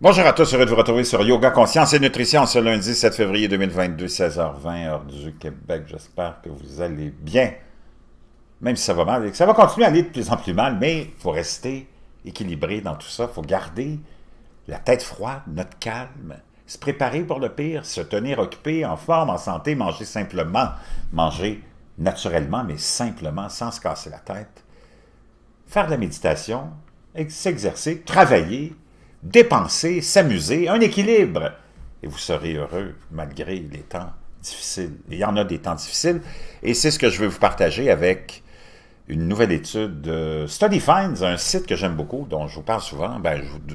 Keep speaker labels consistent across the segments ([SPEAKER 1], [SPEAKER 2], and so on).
[SPEAKER 1] Bonjour à tous, heureux de vous retrouver sur Yoga Conscience et Nutrition ce lundi 7 février 2022, 16h20, heure du Québec. J'espère que vous allez bien, même si ça va mal. Ça va continuer à aller de plus en plus mal, mais il faut rester équilibré dans tout ça. Il faut garder la tête froide, notre calme, se préparer pour le pire, se tenir occupé, en forme, en santé, manger simplement, manger naturellement, mais simplement, sans se casser la tête. Faire de la méditation, s'exercer, travailler, dépenser, s'amuser, un équilibre. Et vous serez heureux malgré les temps difficiles. Et il y en a des temps difficiles. Et c'est ce que je veux vous partager avec une nouvelle étude de Study Finds, un site que j'aime beaucoup, dont je vous parle souvent,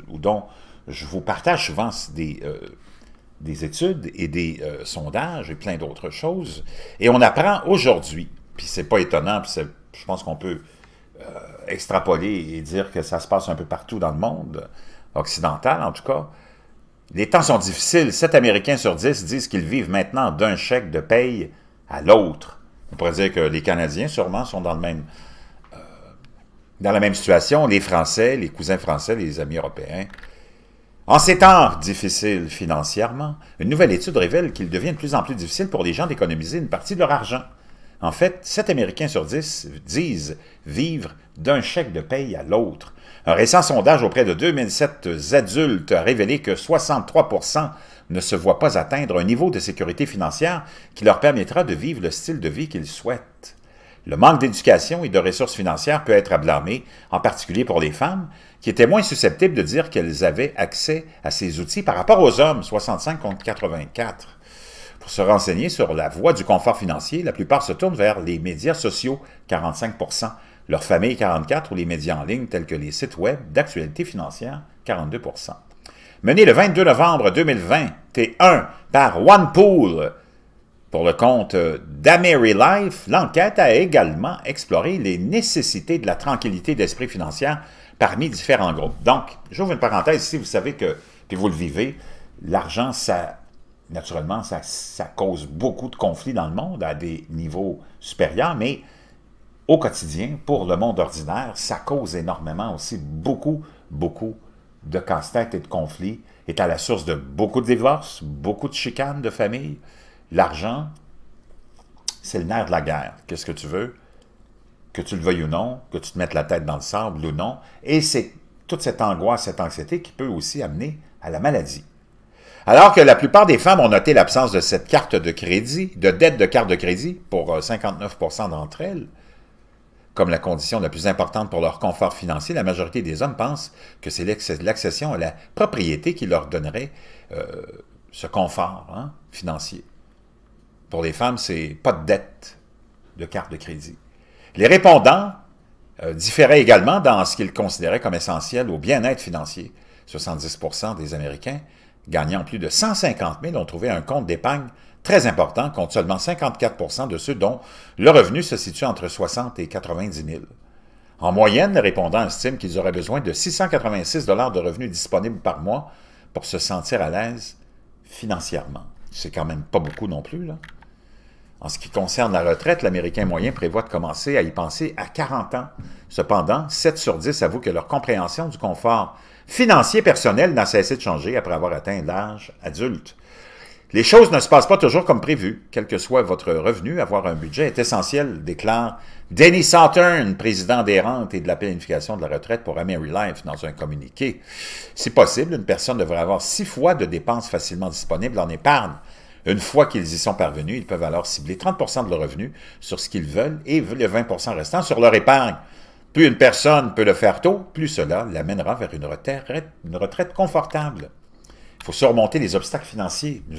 [SPEAKER 1] ou dont je vous partage souvent des études et des sondages et plein d'autres choses. Et on apprend aujourd'hui, puis c'est pas étonnant, puis je pense qu'on peut extrapoler et dire que ça se passe un peu partout dans le monde, occidental en tout cas. Les temps sont difficiles. 7 Américains sur 10 disent qu'ils vivent maintenant d'un chèque de paye à l'autre. On pourrait dire que les Canadiens, sûrement, sont dans la même situation. Les Français, les cousins français, les amis européens. En ces temps difficiles financièrement, une nouvelle étude révèle qu'il devient de plus en plus difficile pour les gens d'économiser une partie de leur argent. En fait, 7 Américains sur 10 disent vivre d'un chèque de paye à l'autre. Un récent sondage auprès de 2007 adultes a révélé que 63% ne se voient pas atteindre un niveau de sécurité financière qui leur permettra de vivre le style de vie qu'ils souhaitent. Le manque d'éducation et de ressources financières peut être à blâmer, en particulier pour les femmes, qui étaient moins susceptibles de dire qu'elles avaient accès à ces outils par rapport aux hommes, 65 contre 84. Pour se renseigner sur la voie du confort financier, la plupart se tournent vers les médias sociaux, 45%, leur famille, 44%, ou les médias en ligne tels que les sites web d'actualité financière, 42%. Menée le 22 novembre 2021 par OnePool pour le compte d'AmeriLife, l'enquête a également exploré les nécessités de la tranquillité d'esprit financière parmi différents groupes. Donc, j'ouvre une parenthèse ici, vous savez que, puis vous le vivez, l'argent, naturellement, ça cause beaucoup de conflits dans le monde à des niveaux supérieurs, mais au quotidien, pour le monde ordinaire, ça cause énormément aussi beaucoup de casse-tête et de conflits, est à la source de beaucoup de divorces, beaucoup de chicanes de famille. L'argent, c'est le nerf de la guerre. Qu'est-ce que tu veux? Que tu le veuilles ou non, que tu te mettes la tête dans le sable ou non. Et c'est toute cette angoisse, cette anxiété qui peut aussi amener à la maladie. Alors que la plupart des femmes ont noté l'absence de cette carte de crédit, de dette de carte de crédit, pour 59% d'entre elles, comme la condition la plus importante pour leur confort financier, la majorité des hommes pensent que c'est l'accession à la propriété qui leur donnerait ce confort financier. Pour les femmes, c'est pas de dette de carte de crédit. Les répondants différaient également dans ce qu'ils considéraient comme essentiel au bien-être financier. 70% des Américains gagnant plus de 150 000 ont trouvé un compte d'épargne très important, contre seulement 54% de ceux dont le revenu se situe entre 60 et 90 000. En moyenne, les répondants estiment qu'ils auraient besoin de 686 $ de revenus disponibles par mois pour se sentir à l'aise financièrement. C'est quand même pas beaucoup non plus, là. En ce qui concerne la retraite, l'Américain moyen prévoit de commencer à y penser à 40 ans. Cependant, 7 sur 10 avouent que leur compréhension du confort financier personnel n'a cessé de changer après avoir atteint l'âge adulte. Les choses ne se passent pas toujours comme prévu. Quel que soit votre revenu, avoir un budget est essentiel, déclare Denny Sautern, président des rentes et de la planification de la retraite pour AmeriLife, dans un communiqué. Si possible, une personne devrait avoir 6 fois de dépenses facilement disponibles en épargne. Une fois qu'ils y sont parvenus, ils peuvent alors cibler 30% de leur revenu sur ce qu'ils veulent et le 20% restant sur leur épargne. Plus une personne peut le faire tôt, plus cela l'amènera vers une retraite confortable. Il faut surmonter les obstacles financiers, nous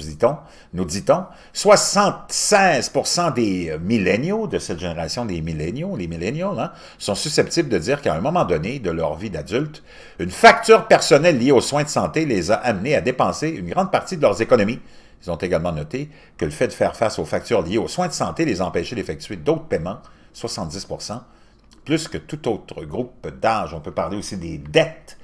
[SPEAKER 1] dit-on. 76% des milléniaux, de cette génération des milléniaux, les milléniaux, sont susceptibles de dire qu'à un moment donné de leur vie d'adulte, une facture personnelle liée aux soins de santé les a amenés à dépenser une grande partie de leurs économies. Ils ont également noté que le fait de faire face aux factures liées aux soins de santé les empêchait d'effectuer d'autres paiements, 70%, plus que tout autre groupe d'âge. On peut parler aussi des dettes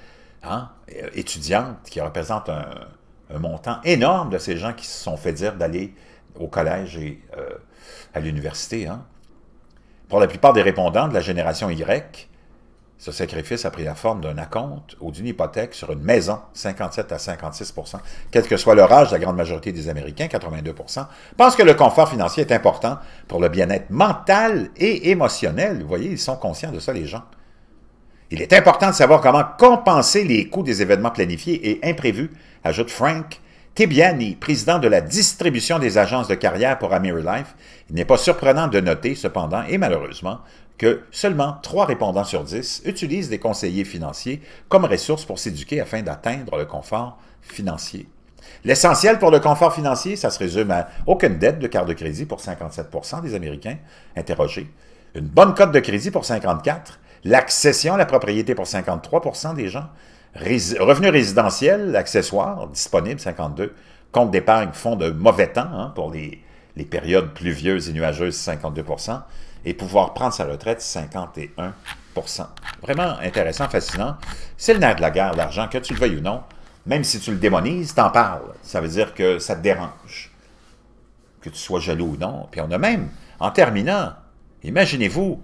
[SPEAKER 1] étudiantes qui représentent un montant énorme de ces gens qui se sont fait dire d'aller au collège et à l'université. Pour la plupart des répondants de la génération Y, Ce sacrifice a pris la forme d'un acompte ou d'une hypothèque sur une maison, 57 à 56 %. Quel que soit leur âge, la grande majorité des Américains, 82 %, pensent que le confort financier est important pour le bien-être mental et émotionnel. Vous voyez, ils sont conscients de ça, les gens. Il est important de savoir comment compenser les coûts des événements planifiés et imprévus, ajoute Frank Tibiani, président de la distribution des agences de carrière pour AmeriLife. Il n'est pas surprenant de noter, cependant, et malheureusement, que seulement 3 répondants sur 10 utilisent des conseillers financiers comme ressources pour s'éduquer afin d'atteindre le confort financier. L'essentiel pour le confort financier, ça se résume à aucune dette de carte de crédit pour 57 % des Américains interrogés, une bonne cote de crédit pour 54 %, l'accession à la propriété pour 53 % des gens, revenus résidentiels, accessoires, disponibles, 52 %, compte d'épargne, fonds de mauvais temps hein, pour les périodes pluvieuses et nuageuses, 52 %, et pouvoir prendre sa retraite, 51 %. Vraiment intéressant, fascinant. C'est le nerf de la guerre, l'argent, que tu le veuilles ou non. Même si tu le démonises, t'en parles. Ça veut dire que ça te dérange. Que tu sois jaloux ou non. Puis on a même, en terminant, imaginez-vous,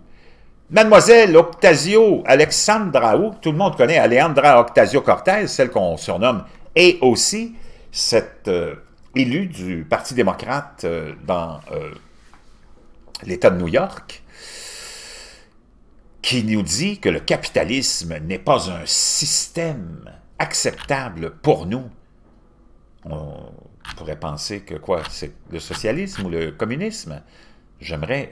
[SPEAKER 1] Mademoiselle Ocasio Alexandra, ou tout le monde connaît Alejandra Ocasio-Cortez, celle qu'on surnomme AOC, cette élue du Parti démocrate dans l'État de New York, qui nous dit que le capitalisme n'est pas un système acceptable pour nous. On pourrait penser que quoi, c'est le socialisme ou le communisme? J'aimerais...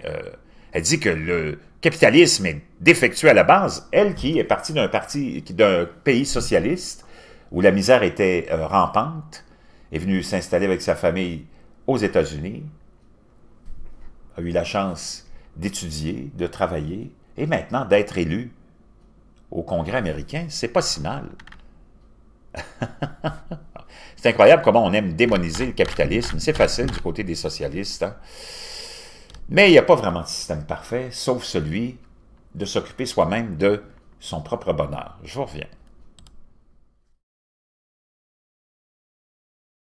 [SPEAKER 1] elle dit que le capitalisme est défectueux à la base, elle qui est partie d'un pays socialiste où la misère était rampante, est venue s'installer avec sa famille aux États-Unis, a eu la chance d'étudier, de travailler, et maintenant d'être élu au Congrès américain, c'est pas si mal. C'est incroyable comment on aime démoniser le capitalisme. C'est facile du côté des socialistes. Hein? Mais il n'y a pas vraiment de système parfait, sauf celui de s'occuper soi-même de son propre bonheur. Je vous reviens.